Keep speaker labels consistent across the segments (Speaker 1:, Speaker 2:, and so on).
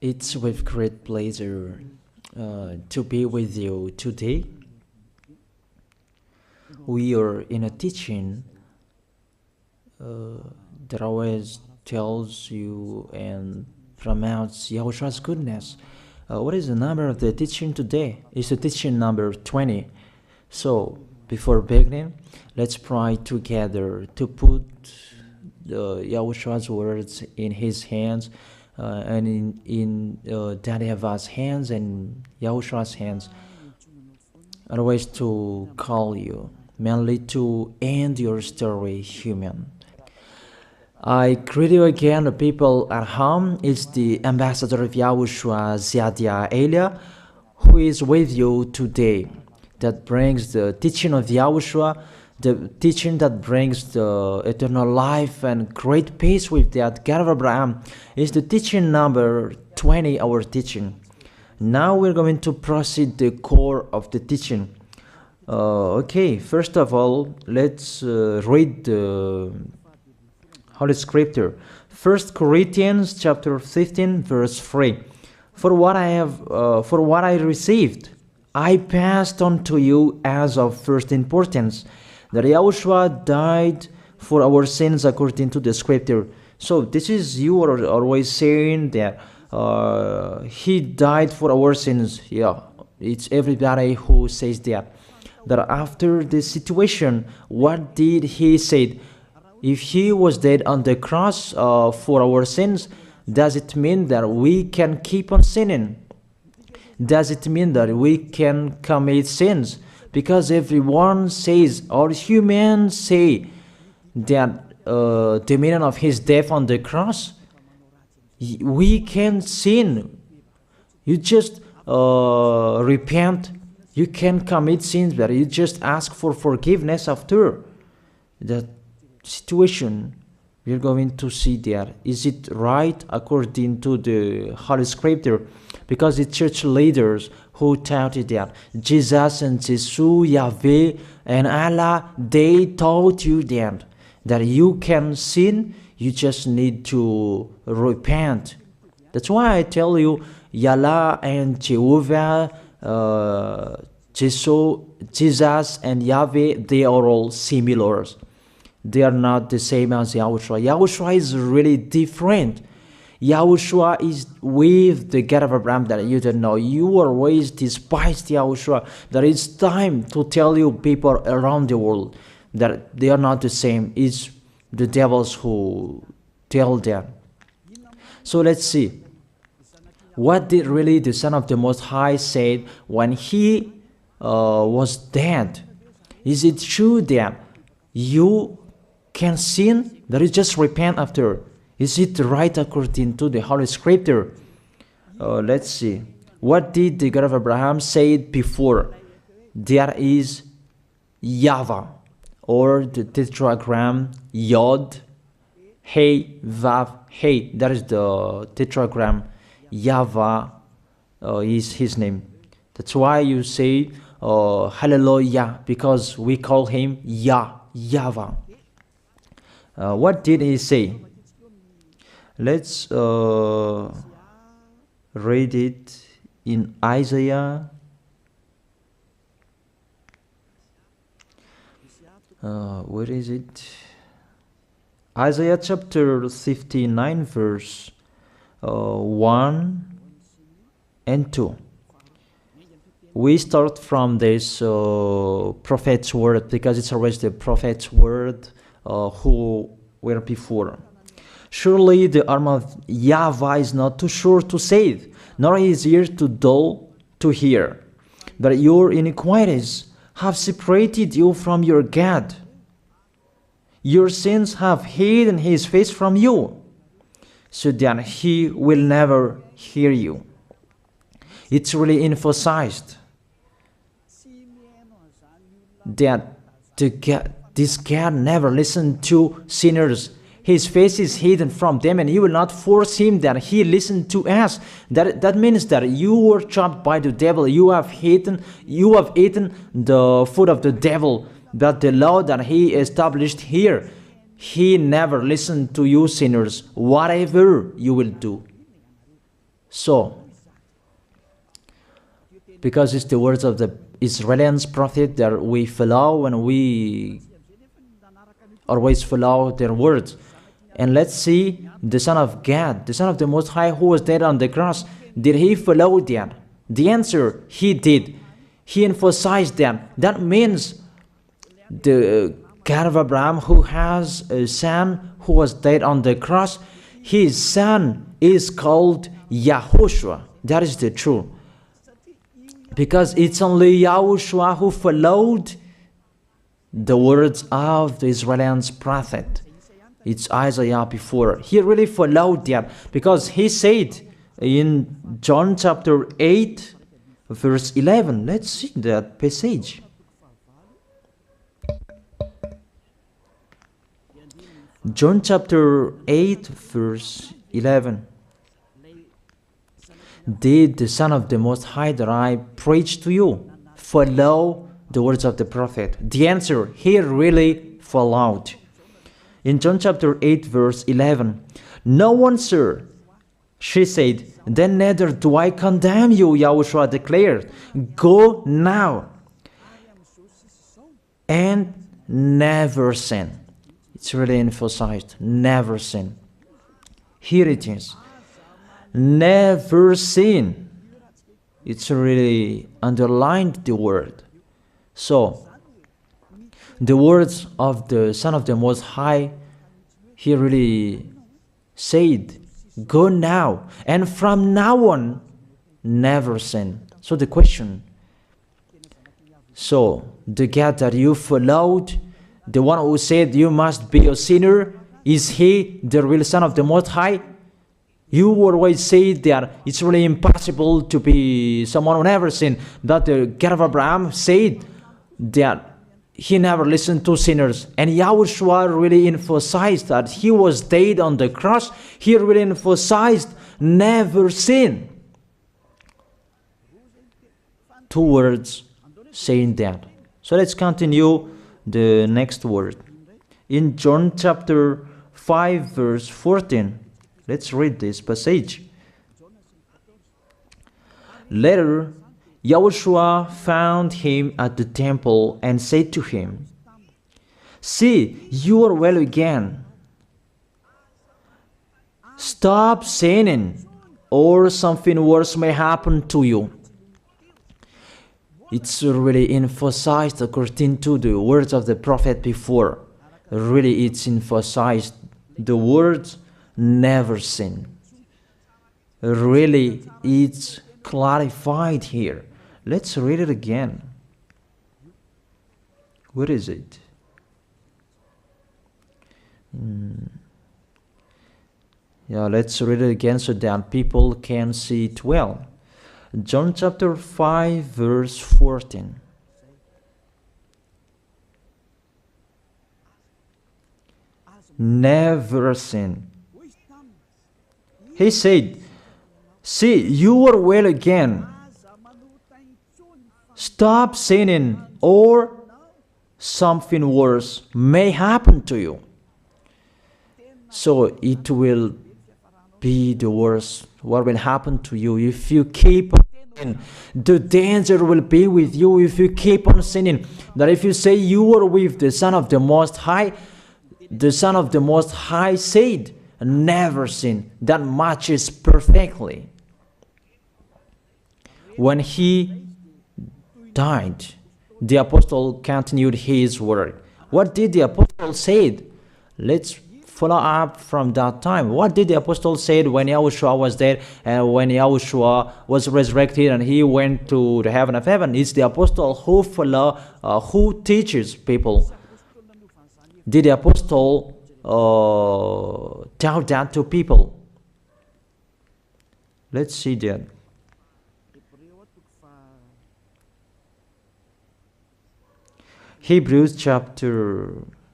Speaker 1: It's with great pleasure to be with you today. We are in a teaching that always tells you and promotes Yahushua's goodness. What is the number of the teaching today? It's the teaching number 20. So, before beginning, let's pray together to put Yahushua's words in his hands and in Daddy Yahvah's hands and Yahushua's hands. Otherwise, to call you, mainly to end your story human. I greet you again, the people at home. It's the ambassador of Yahushua, Ziadia Elia, who is with you today, that brings the teaching of Yahushua, the teaching that brings the eternal life and great peace with that God of Abraham. Is the teaching number 20, our teaching. Now we're going to proceed the core of the teaching. Okay, first of all, let's read the Holy Scripture. 1 Corinthians chapter 15, verse 3. For what I received, I passed on to you as of first importance, that Yahushua died for our sins according to the Scripture. So this is, you are always saying that he died for our sins. Yeah, it's everybody who says that. That after the situation, what did he say? If he was dead on the cross for our sins, does it mean that we can keep on sinning? Does it mean that we can commit sins? Because everyone says, or humans say, that the meaning of his death on the cross, we can sin. You just repent. You can commit sins, but you just ask for forgiveness after that situation. We're going to see there. Is it right according to the Holy Scripture? Because the church leaders who taught it that Jesus and Jesus, Yahweh and Allah, they taught you that you can sin, you just need to repent. That's why I tell you, Yahweh and Jehovah, Jesus and Yahweh, they are all similar. They are not the same as Yahushua. Yahushua is really different. Yahushua is with the God of Abraham that you don't know. You always despised Yahushua. That it's time to tell you people around the world that they are not the same. It's the devils who tell them. So let's see. What did really the Son of the Most High say when he was dead? Is it true that you can sin? That is just repent after. Is it right according to the Holy Scripture? Let's see. What did the God of Abraham say before? There is YAHVAH, or the tetragram Yod, Hey, Vav, Hey. That is the tetragram. YAHVAH is his name. That's why you say Hallelujah, because we call him YAHVAH. What did he say? Let's read it in Isaiah. Where is it? Isaiah chapter 59, verse 1 and 2. We start from this prophet's word, because it's always the prophet's word who were before. Surely the arm of YAHVAH is not too short to save, nor his ear too dull to hear. But your iniquities have separated you from your God. Your sins have hidden his face from you, so that he will never hear you. It's really emphasized that this God never listened to sinners. His face is hidden from them, and he will not force him that he listen to us. That means that you were trapped by the devil. You have eaten the food of the devil. But the law that he established here, he never listened to you sinners, whatever you will do. So, because it's the words of the Israelians prophet that we follow, and we always follow their words. And let's see the Son of God, the Son of the Most High, who was dead on the cross. Did he follow that? The answer, he did. He emphasized that. That means the God of Abraham, who has a son who was dead on the cross, his son is called YAHOSHUAH. That is the truth. Because it's only YAHOSHUAH who followed the words of the Israelians prophet. It's Isaiah before. He really followed that, because he said in John chapter 8, verse 11. Let's see that passage. John chapter 8, verse 11. Did the Son of the Most High that I preach to you follow the words of the prophet? The answer, he really followed. In John chapter 8, verse 11, no one, sir, she said, then neither do I condemn you, YAHOSHUAH declared. Go now and never sin. It's really emphasized, never sin. Here it is. Never sin. It's really underlined the word. So, the words of the Son of the Most High, he really said, go now, and from now on, never sin. So the question, so the God that you followed, the one who said you must be a sinner, is he the real Son of the Most High? You always say that it's really impossible to be someone who never sinned. That the God of Abraham said that he never listened to sinners. And YAHOSHUAH really emphasized that he was dead on the cross. He really emphasized never sin. 2 words saying that. So let's continue the next word. In John chapter 5, verse 14. Let's read this passage. Later, YAHOSHUAH found him at the temple and said to him, see, you are well again. Stop sinning, or something worse may happen to you. It's really emphasized according to the words of the prophet before. Really, it's emphasized the words never sin. Really, it's clarified here. Let's read it again. What is it? Yeah, let's read it again so that people can see it well. John chapter 5, verse 14. Never sin. He said, see, you are well again. Stop sinning, or something worse may happen to you. So it will be the worst. What will happen to you if you keep on sinning? The danger will be with you if you keep on sinning. That if you say you are with the Son of the Most High, the Son of the Most High said, never sin. That matches perfectly. When he died, the apostle continued his work. What did the apostle say? Let's follow up from that time. What did the apostle say when YAHOSHUAH was dead and when YAHOSHUAH was resurrected and he went to the heaven of heaven? It's the apostle who teaches people. Did the apostle tell that to people? Let's see that. Hebrews chapter,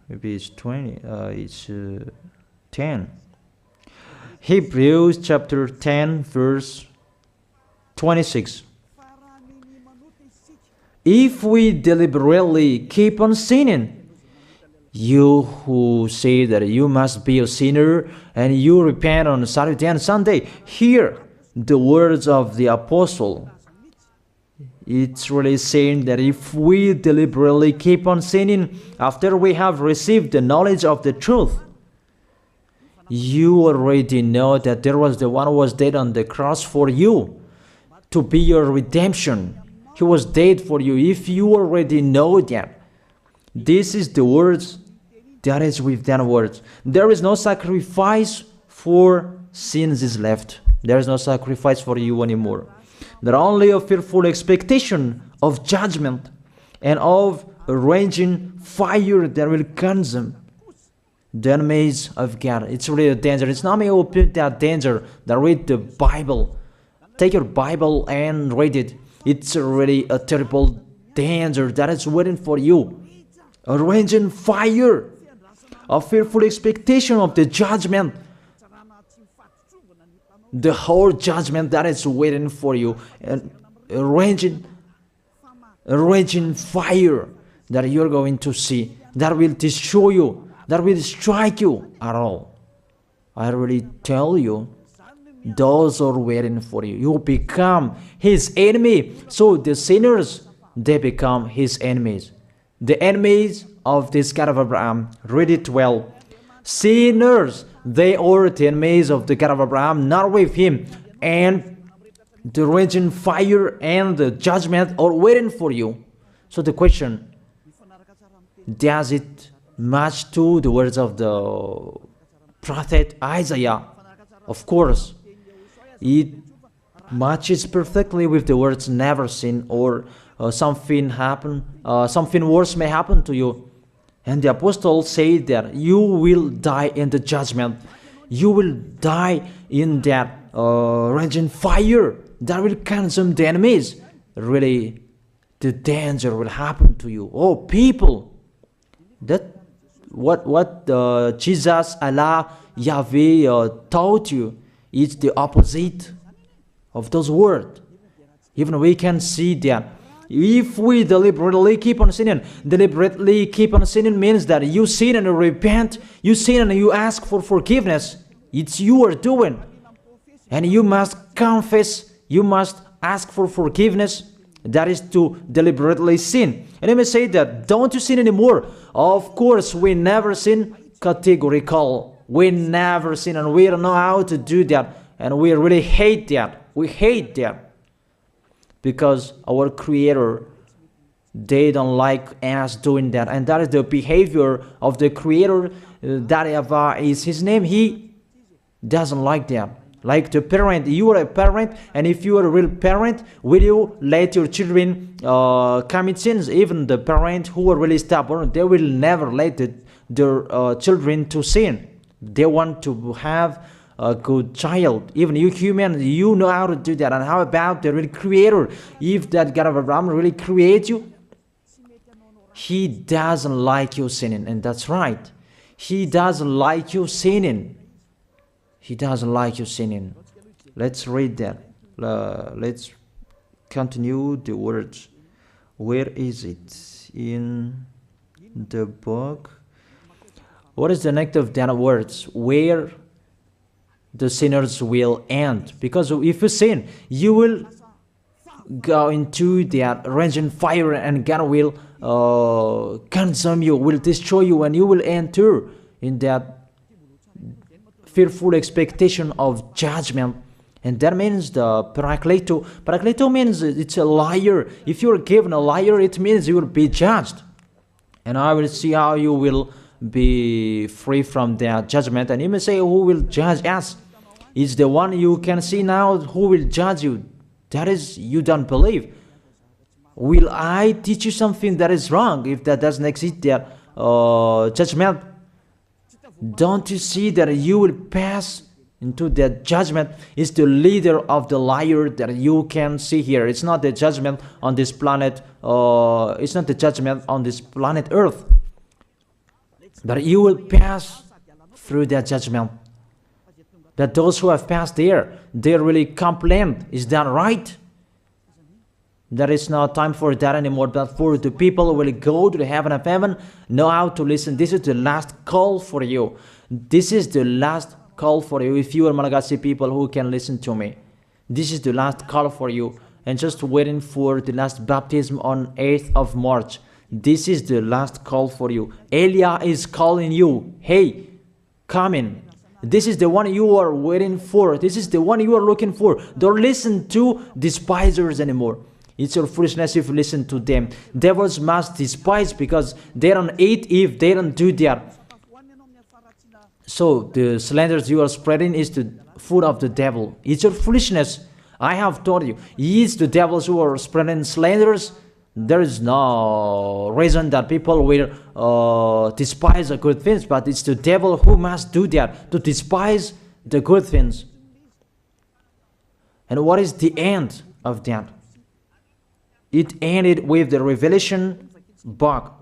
Speaker 1: maybe it's 20, it's 10. Hebrews chapter 10, verse 26. If we deliberately keep on sinning, you who say that you must be a sinner and you repent on Saturday and Sunday, here the words of the apostle. It's really saying that if we deliberately keep on sinning after we have received the knowledge of the truth, you already know that there was the one who was dead on the cross for you to be your redemption. He was dead for you. If you already know that, this is the words that is with that words. There is no sacrifice for sins is left. There is no sacrifice for you anymore. There are only a fearful expectation of judgment and of a raging fire that will consume the enemies of God. It's really a danger. It's not me who put that danger that read the Bible. Take your Bible and read it. It's really a terrible danger that is waiting for you. A raging fire, a fearful expectation of the judgment. The whole judgment that is waiting for you, and a raging fire that you're going to see, that will destroy you, that will strike you at all. I really tell you, those are waiting for you. You become his enemy. So the sinners, they become his enemies. The enemies of this God of Abraham. Read it well. Sinners, they are the enemies of the God of Abraham, not with him. And the raging fire and the judgment are waiting for you. So the question, does it match to the words of the prophet Isaiah? Of course. It matches perfectly with the words never sin, or something worse may happen to you. And the apostle said that you will die in the judgment. You will die in that raging fire that will consume the enemies. Really, the danger will happen to you. Oh, people, that what Jesus, Allah, Yahweh taught you is the opposite of those words. Even we can see that if we deliberately keep on sinning means that you sin and you repent, you sin and you ask for forgiveness. It's you are doing. And you must confess, you must ask for forgiveness. That is to deliberately sin. And you may say that, don't you sin anymore? Of course, we never sin. Categorical. We never sin, and we don't know how to do that. And we really hate that. We hate that. Because our Creator, they don't like us doing that. And that is the behavior of the Creator. That YAHVAH is his name. He doesn't like that. Like the parent, you are a parent, and if you are a real parent, will you let your children commit sins? Even the parent who are really stubborn, they will never let their children to sin. They want to have a good child. Even you humans, you know how to do that. And how about the real Creator? If that God of Abraham really creates you, he doesn't like you sinning. And that's right. He doesn't like you sinning. He doesn't like you sinning. Let's read that. Let's continue the words. Where is it? In the book. What is the next of that words? Where the sinners will end. Because if you sin, you will go into that raging fire, and God will consume you, will destroy you, and you will enter in that fearful expectation of judgment. And that means the parakleto. Parakleto means it's a liar. If you're given a liar, it means you will be judged. And I will see how you will be free from that judgment. And you may say, who will judge us? It's the one you can see now who will judge you. That is, you don't believe. Will I teach you something that is wrong if that doesn't exist, that judgment? Don't you see that you will pass into that judgment? It's the leader of the liar that you can see here. It's not the judgment on this planet. It's not the judgment on this planet Earth. But you will pass through that judgment. That those who have passed there, they really complain. Is that right? There is no time for that anymore. But for the people who will go to the heaven of heaven, know how to listen. This is the last call for you. This is the last call for you. If you are Malagasy people who can listen to me, This is the last call for you. And just waiting for the last baptism on 8th of March. This is the last call for you. Elijah is calling you. Hey, come in. This is the one you are waiting for. This is the one you are looking for. Don't listen to despisers anymore. It's your foolishness if you listen to them. Devils must despise because they don't eat if they don't do that. So the slanders you are spreading is the food of the devil. It's your foolishness. I have told you. It's the devils who are spreading slanders. There is no reason that people will despise the good things, but it's the devil who must do that, to despise the good things. And what is the end of that? It ended with the Revelation book.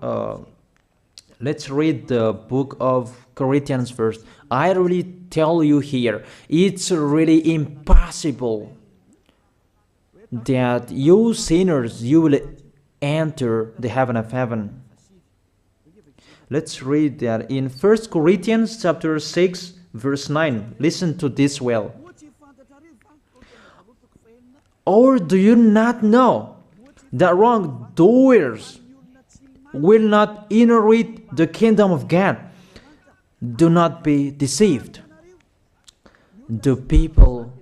Speaker 1: Let's read the book of Corinthians first. I really tell you here, it's really impossible that you sinners, you will enter the heaven of heaven. Let's read that in 1 Corinthians chapter 6 verse 9. Listen to this well. Or do you not know that wrongdoers will not inherit the kingdom of God? Do not be deceived. The people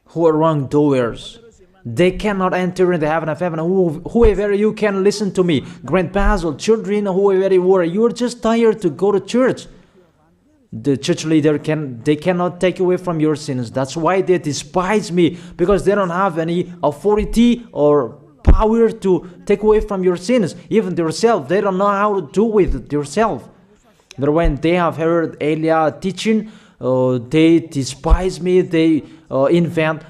Speaker 1: who are wrongdoers, they cannot enter in the heaven of heaven. Whoever you can listen to me, grandpas or children, whoever you are, you're just tired to go to church. The church leader they cannot take away from your sins. That's why they despise me, because they don't have any authority or power to take away from your sins. Even themselves, they don't know how to do with themselves. But when they have heard Elijah teaching, they despise me. They invent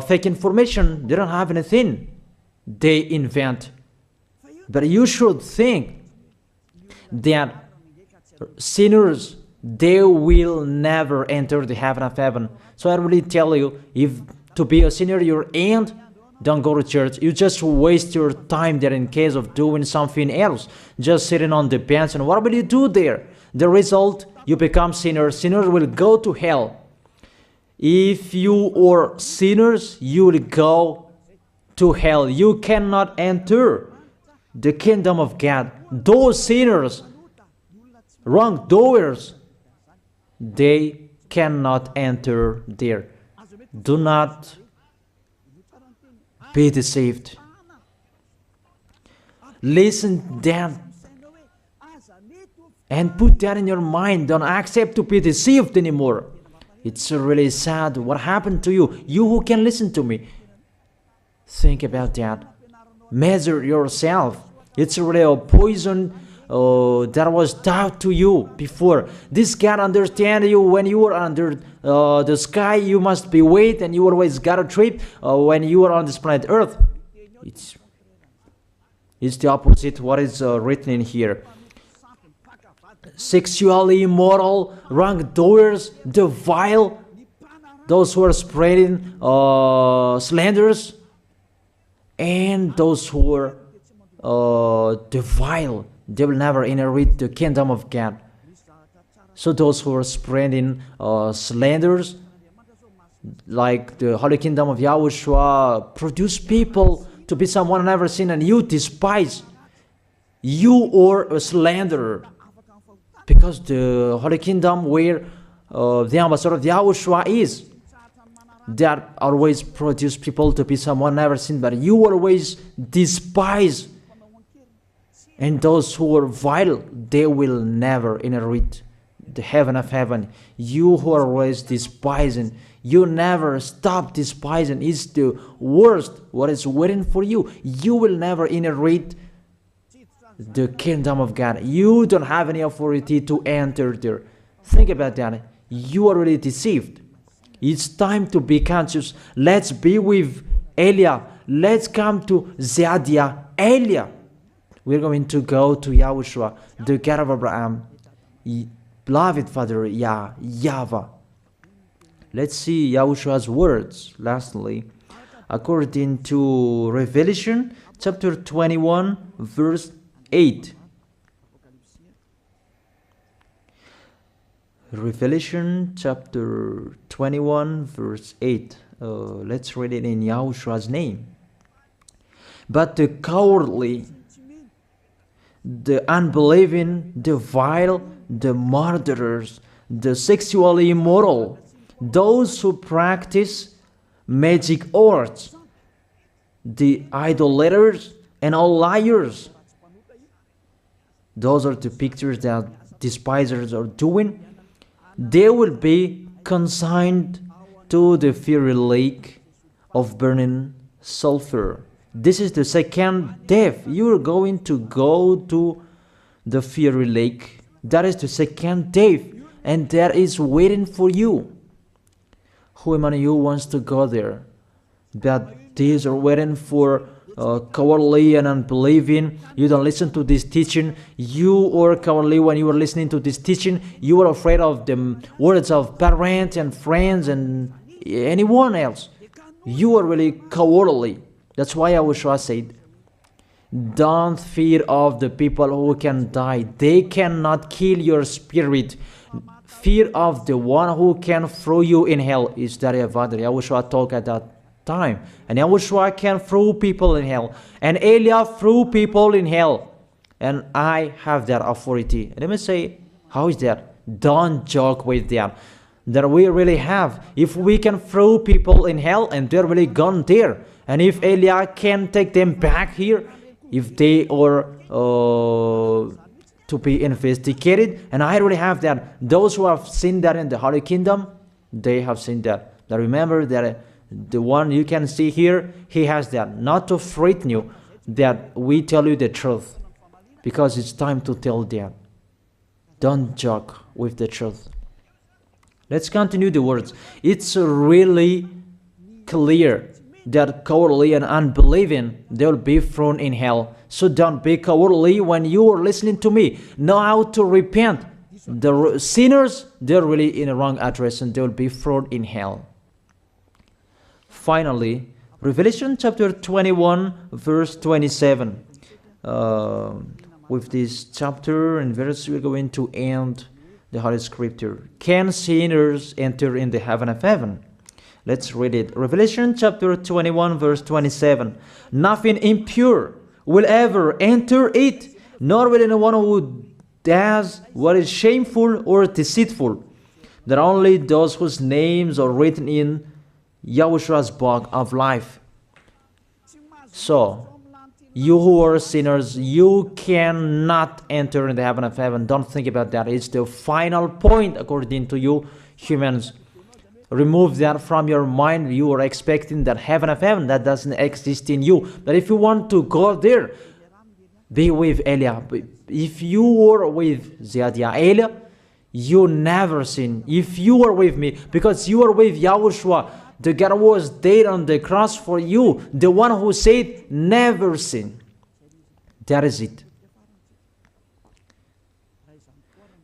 Speaker 1: fake information. They don't have anything. They invent. But you should think that sinners, they will never enter the heaven of heaven. So I really tell you, if to be a sinner you ain't, don't go to church. You just waste your time there in case of doing something else. Just sitting on the bench, and what will you do there? The result, you become sinners. Sinners will go to hell. If you are sinners, you will go to hell. You cannot enter the kingdom of God. Those sinners, wrongdoers, they cannot enter there. Do not be deceived. Listen then and put that in your mind. Don't accept to be deceived anymore. It's really sad what happened to you. You who can listen to me, think about that. Measure yourself. It's really a poison that was taught to you before. This God understand you when you are under the sky. You must be wait, and you always got a trip when you are on this planet Earth. It's the opposite what is written in here. Sexually immoral, wrongdoers, the vile, those who are spreading slanders, and those who are the vile, they will never inherit the kingdom of God. So those who are spreading slanders, like the Holy Kingdom of YAHOSHUAH, produce people to be someone never seen, and you despise. You are a slanderer. Because the Holy Kingdom where the ambassador of YAHOSHUAH is, that always produce people to be someone never seen, but you always despise. And those who are vile, they will never inherit the heaven of heaven. You who are always despising, you never stop despising. It's the worst what is waiting for you. You will never inherit the kingdom of God. You don't have any authority to enter there. Think about that. You are already deceived. It's time to be conscious. Let's be with Elijah. Let's come to Zadiah. Elijah. We're going to go to YAHOSHUAH, the God of Abraham, beloved Father YAHVAH. Let's see YAHOSHUAH's words. Lastly, according to Revelation chapter 21, verse 8. Revelation chapter 21 verse 8. Let's read it in Yahoshua's name. But the cowardly, the unbelieving, the vile, the murderers, the sexually immoral, those who practice magic arts, the idolaters, and all liars. Those are the pictures that despisers are doing. They will be consigned to the fiery lake of burning sulfur. This is the second death. You are going to go to the fiery lake. That is the second death, and that is waiting for you. Who among you wants to go there? That these are waiting for cowardly and unbelieving. You don't listen to this teaching. You are cowardly when you are listening to this teaching. You are afraid of the words of parents and friends and anyone else. You are really cowardly. That's why YAHOSHUAH said, don't fear of the people who can die. They cannot kill your spirit. Fear of the one who can throw you in hell. Is that YAHOSHUAH talked at that time. And YAHOSHUAH can throw people in hell. And Eliah threw people in hell. And I have that authority. Let me say, how is that? Don't joke with that. That we really have. If we can throw people in hell and they're really gone there. And if Eliah can take them back here, if they are to be investigated, and I really have that. Those who have seen that in the Holy Kingdom, they have seen that. Now remember that the one you can see here, he has that. Not to frighten you, that we tell you the truth, because it's time to tell that. Don't joke with the truth. Let's continue the words. It's really clear that cowardly and unbelieving, they'll be thrown in hell. So don't be cowardly when you are listening to me. Know how to repent. The sinners, they're really in the wrong address and they'll be thrown in hell. Finally, Revelation chapter 21 verse 27. With this chapter and verse, we're going to end the Holy Scripture. Can sinners enter in the heaven of heaven? Let's read it. Revelation chapter 21 verse 27. Nothing impure will ever enter it, nor will anyone who does what is shameful or deceitful. That only those whose names are written in YAHOSHUAH's book of life. So, you who are sinners, you cannot enter in the heaven of heaven. Don't think about that. It's the final point according to you humans. Remove that from your mind. You are expecting that heaven of heaven that doesn't exist in you. But if you want to go there, be with Eliah. If you are with Eliah, you never sin. If you are with me, because you are with YAHOSHUAH, the God was dead on the cross for you, the one who said never sin. That is it.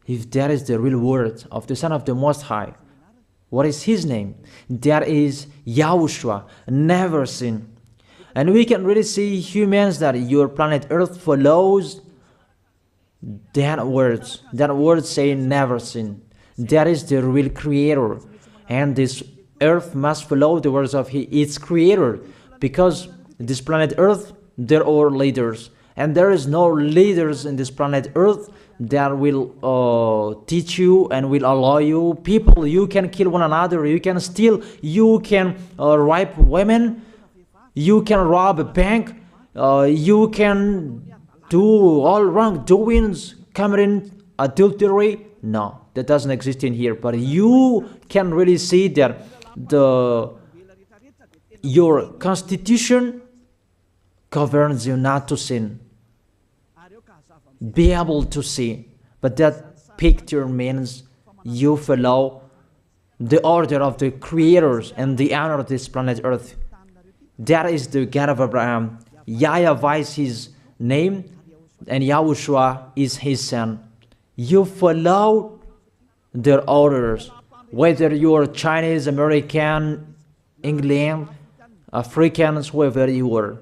Speaker 1: If that is the real word of the Son of the Most High, what is his name? That is YAHOSHUAH, never sin. And we can really see humans that your planet Earth follows that word saying never sin. That is the real creator. And this Earth must follow the words of its creator. Because this planet Earth, there are leaders. And there is no leaders in this planet Earth that will teach you and will allow you. People, you can kill one another, you can steal, you can rape women, you can rob a bank, you can do all wrongdoings, committing adultery. No, that doesn't exist in here. But you can really see that your constitution governs you not to sin. Be able to see. But that picture means you follow the order of the creators and the honor of this planet Earth. That is the God of Abraham. YAHVAH is his name, and YAHOSHUAH is his son. You follow their orders, whether you are Chinese, American, England, Africans, whoever you are.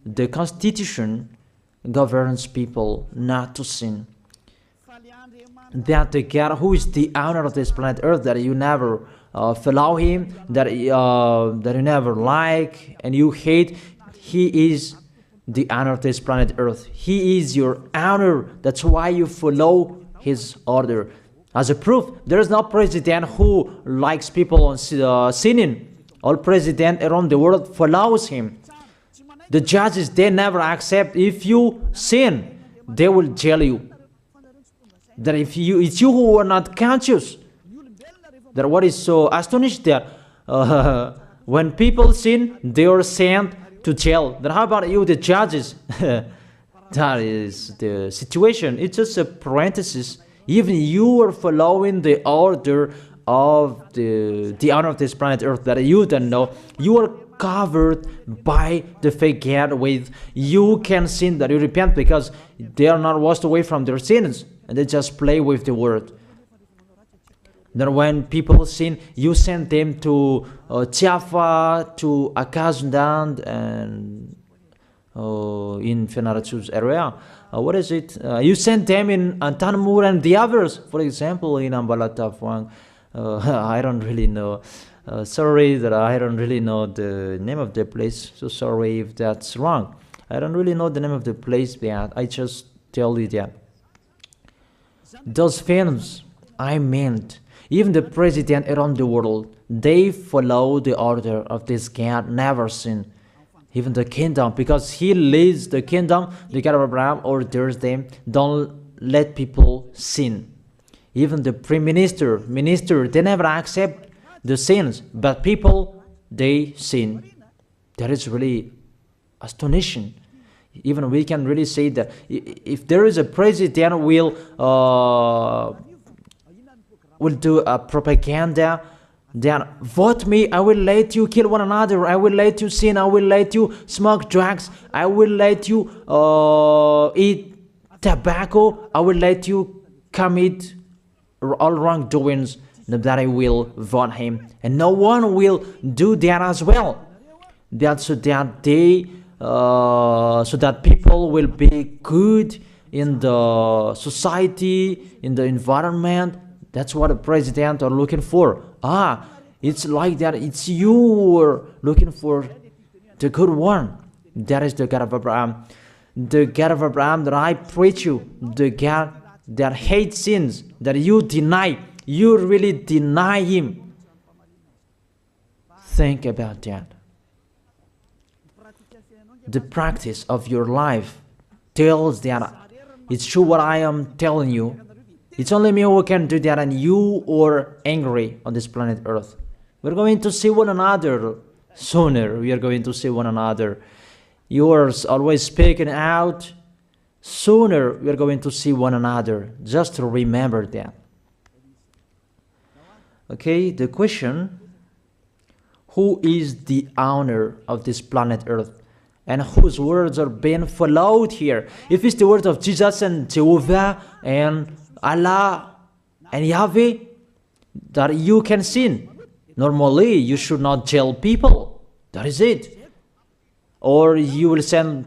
Speaker 1: The Constitution governs people not to sin. that the God who is the owner of this planet Earth, that you never follow him, that you never like and you hate, he is the owner of this planet Earth. He is your owner. That's why you follow his order. As a proof, there is no president who likes people on sinning. All president around the world follows him. The judges, they never accept. If you sin, they will jail you. That if it's you who are not conscious. That what is so astonished that when people sin, they are sent to jail. Then how about you, the judges? That is the situation. It's just a parenthesis. Even you are following the order of the owner of this planet Earth that you don't know. You are covered by the fake God with you can sin, that you repent, because they are not washed away from their sins and they just play with the word. Then when people sin, you send them to Java, to Akazandand, and in Fenarachu's area. What is it? You send them in Tanmur and the others. For example, in Ambalatafuang. I don't really know. Sorry that I don't really know the name of the place. So sorry if that's wrong. I don't really know the name of the place, but I just tell you that. Those films, I meant, even the president around the world, they follow the order of this God, never sin. Even the kingdom, because he leads the kingdom, the God of Abraham orders them, don't let people sin. Even the prime minister, they never accept the sins, but people, they sin. That is really astonishing. Even we can really say that if there is a president will do a propaganda, then vote me, I will let you kill one another, I will let you sin, I will let you smoke drugs, I will let you eat tobacco, I will let you commit all wrongdoings, that I will vote him. And no one will do that as well. That's so that they so that people will be good in the society, in the environment. That's what the president are looking for. It's like that. It's you who are looking for the good one. That is the God of Abraham. The God of Abraham that I preach you. The God that hates sins, that you deny. You really deny him. Think about that. The practice of your life tells that it's true what I am telling you. It's only me who can do that, and you are angry on this planet Earth. We're going to see one another sooner. We are going to see one another. You are always speaking out. Sooner we are going to see one another. Just remember that. Okay, the question: who is the owner of this planet Earth? And whose words are being followed here? If it's the words of Jesus and Jehovah and Allah and Yahweh, that you can sin. Normally, you should not jail people. That is it. Or you will send,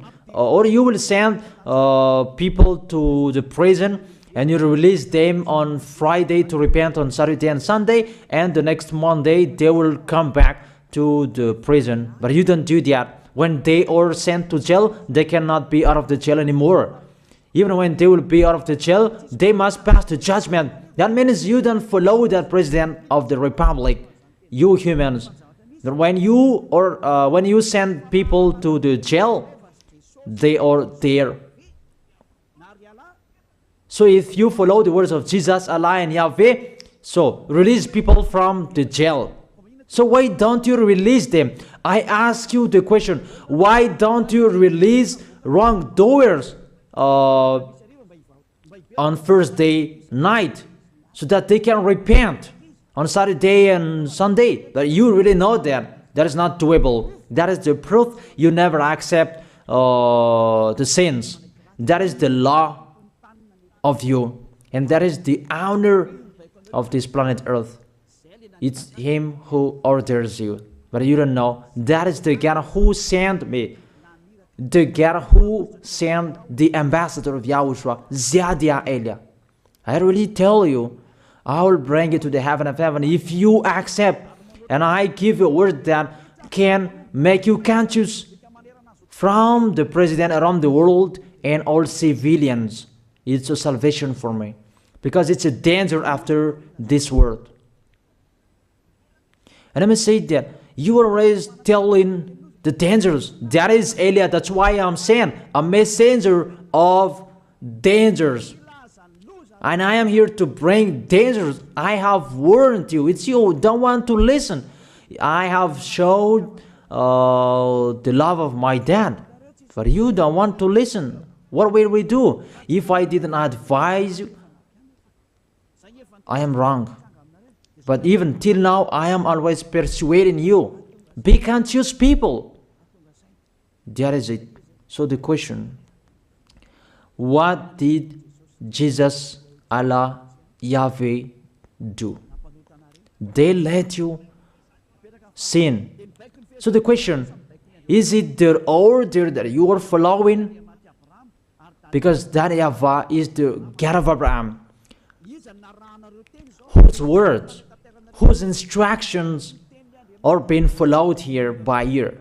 Speaker 1: people to the prison, and you release them on Friday to repent on Saturday and Sunday, and the next Monday they will come back to the prison. But you don't do that. When they are sent to jail, they cannot be out of the jail anymore. Even when they will be out of the jail, they must pass the judgment. That means you don't follow the president of the republic, you humans. That when you send people to the jail, they are there. So if you follow the words of Jesus, Allah and Yahweh, so release people from the jail. So why don't you release them? I ask you the question, why don't you release wrongdoers on Thursday night so that they can repent on Saturday and Sunday? But you really know that is not doable. That is the proof you never accept the sins. That is the law of you, and that is the owner of this planet Earth. It's him who orders you, but you don't know. That is the God who sent me, the God who sent the ambassador of Yahushua, Ziadia Elia. I really tell you, I will bring you to the heaven of heaven if you accept, and I give you a word that can make you conscious from the president around the world and all civilians. It's a salvation for me, because it's a danger after this world. And let me say that you are always telling the dangers. That is Elia. That's why I'm saying a messenger of dangers. And I am here to bring dangers. I have warned you. It's you who don't want to listen. I have showed the love of my dad, but you don't want to listen. What will we do? If I didn't advise you, I am wrong. But even till now, I am always persuading you. Be conscious, people. That is it. So the question, what did Jesus, Allah, Yahweh do? They let you sin. So the question, is it their order that you are following? Because that YAHVAH is the God of Abraham, whose words, whose instructions are being followed here by year.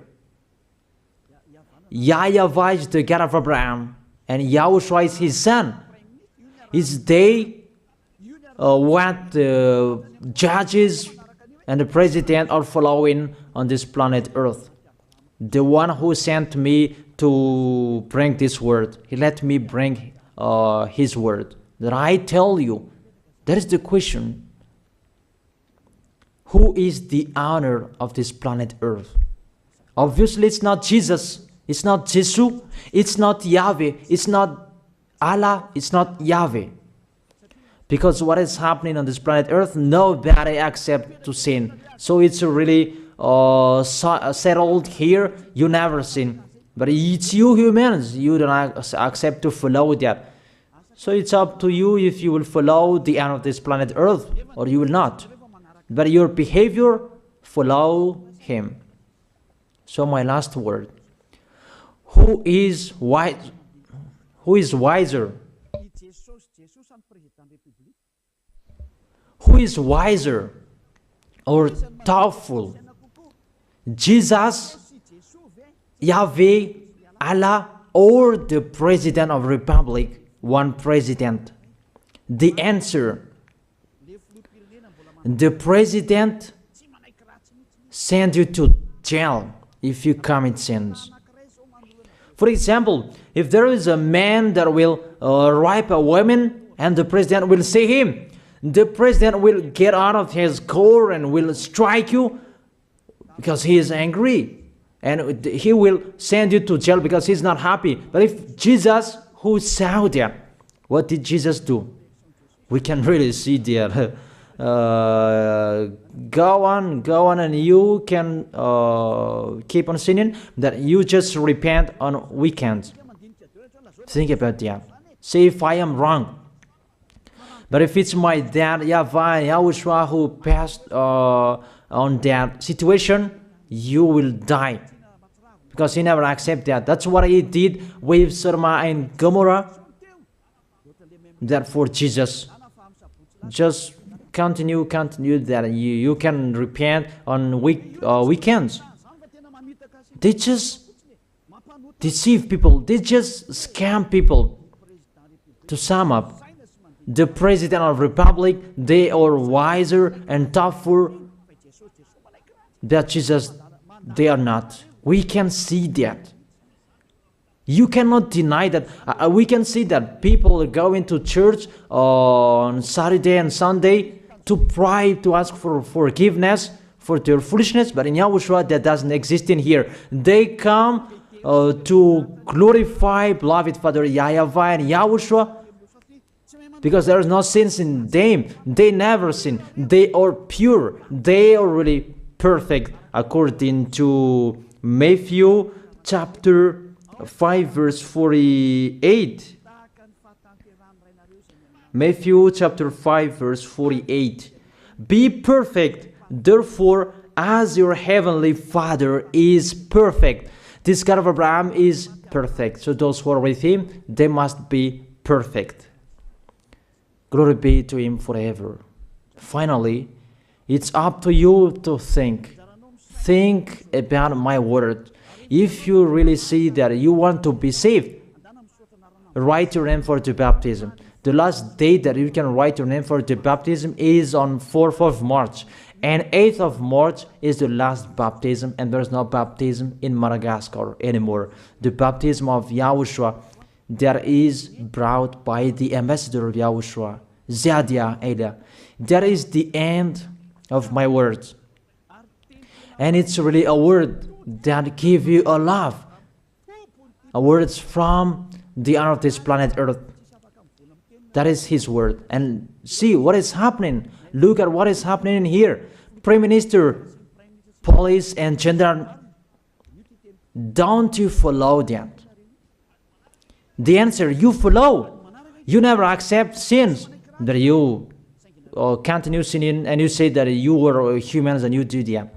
Speaker 1: YAHVAH is the God of Abraham, and YAHOSHUAH is his son. Is they what the judges and the president are following on this planet Earth. The one who sent me to bring this word, he let me bring his word. That I tell you, that is the question. Who is the owner of this planet Earth? Obviously, it's not Jesus. It's not Jesus. It's not Yahweh. It's not Allah. It's not Yahweh. Because what is happening on this planet Earth, nobody accepts to sin. So it's really settled here. You never sin. But it's you humans, you don't accept to follow that. So it's up to you if you will follow the end of this planet Earth or you will not. But your behavior, follow him. So my last word. Who is wise? Who is wiser? Who is wiser or thoughtful? Jesus, Yahweh, Allah, or the President of Republic, one president? The answer, the president send you to jail if you commit sins. For example, if there is a man that will rape a woman and the president will see him, the president will get out of his car and will strike you because he is angry. And he will send you to jail because he's not happy. But if Jesus, who saw that, what did Jesus do? We can really see that. Go on, and you can keep on sinning, that you just repent on weekends. Think about that. See if I am wrong. But if it's my dad, YAHVAH and YAHOSHUAH, who passed on that situation, you will die. Because he never accepted that. That's what he did with Sodom and Gomorrah. Therefore, Jesus, just continue that you can repent on weekends. They just deceive people. They just scam people. To sum up, the President of the Republic, they are wiser and tougher than Jesus. They are not. We can see that. You cannot deny that. We can see that people are going to church on Saturday and Sunday to pray, to ask for forgiveness for their foolishness. But in YAHOSHUAH, that doesn't exist in here. They come to glorify beloved Father YAHVAH and YAHOSHUAH because there is no sins in them. They never sin. They are pure. They are really perfect according to Matthew chapter 5 verse 48. Matthew chapter 5 verse 48. Be perfect, therefore, as your heavenly Father is perfect. This God of Abraham is perfect. So those who are with him, they must be perfect. Glory be to Him forever. Finally, it's up to you to think. Think about my word. If you really see that you want to be saved, write your name for the baptism. The last date that you can write your name for the baptism is on 4th of March. And 8th of March is the last baptism, and there's no baptism in Madagascar anymore. The baptism of YAHOSHUAH that is brought by the ambassador of YAHOSHUAH, Zadia Ada. That is the end of my words. And it's really a word that gives you a love. A word from the honor of this planet Earth. That is His word. And see what is happening. Look at what is happening in here. Prime Minister, police and gendarme, don't you follow that? The answer, you follow. You never accept sins. That you continue sinning and you say that you were humans and you do that.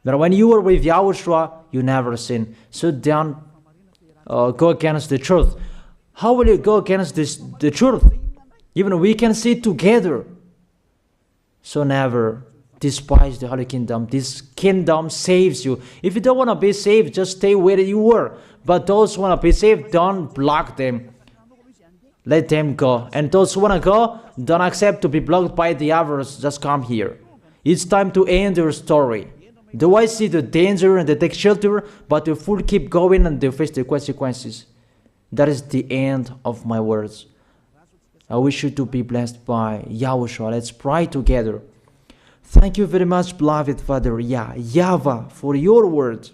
Speaker 1: But when you were with YAHOSHUAH, you never sin. So don't go against the truth. How will you go against the truth? Even we can see together. So never despise the Holy Kingdom. This kingdom saves you. If you don't want to be saved, just stay where you were. But those who want to be saved, don't block them. Let them go. And those who want to go, don't accept to be blocked by the others. Just come here. It's time to end your story. Do I see the danger and they take shelter, but the fool keep going and they face the consequences? That is the end of my words. I wish you to be blessed by YAHOSHUAH. Let's pray together. Thank you very much, beloved Father YAHVAH, for your word.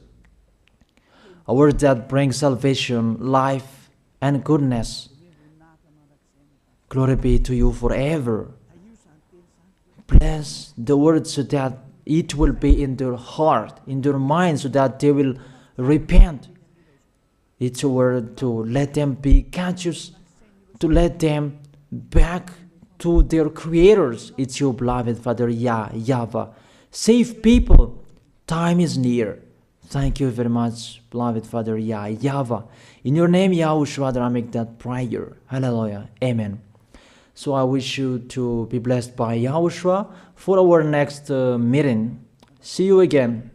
Speaker 1: A word that brings salvation, life, and goodness. Glory be to you forever. Bless the word so that it will be in their heart, in their mind, so that they will repent. It's a word to let them be conscious, to let them back to their creators. It's your beloved Father YAHVAH. Save people. Time is near. Thank you very much, beloved Father YAHVAH. In your name, YAHOSHUAH, that I make that prayer. Hallelujah. Amen. So I wish you to be blessed by YAHOSHUAH for our next meeting. See you again.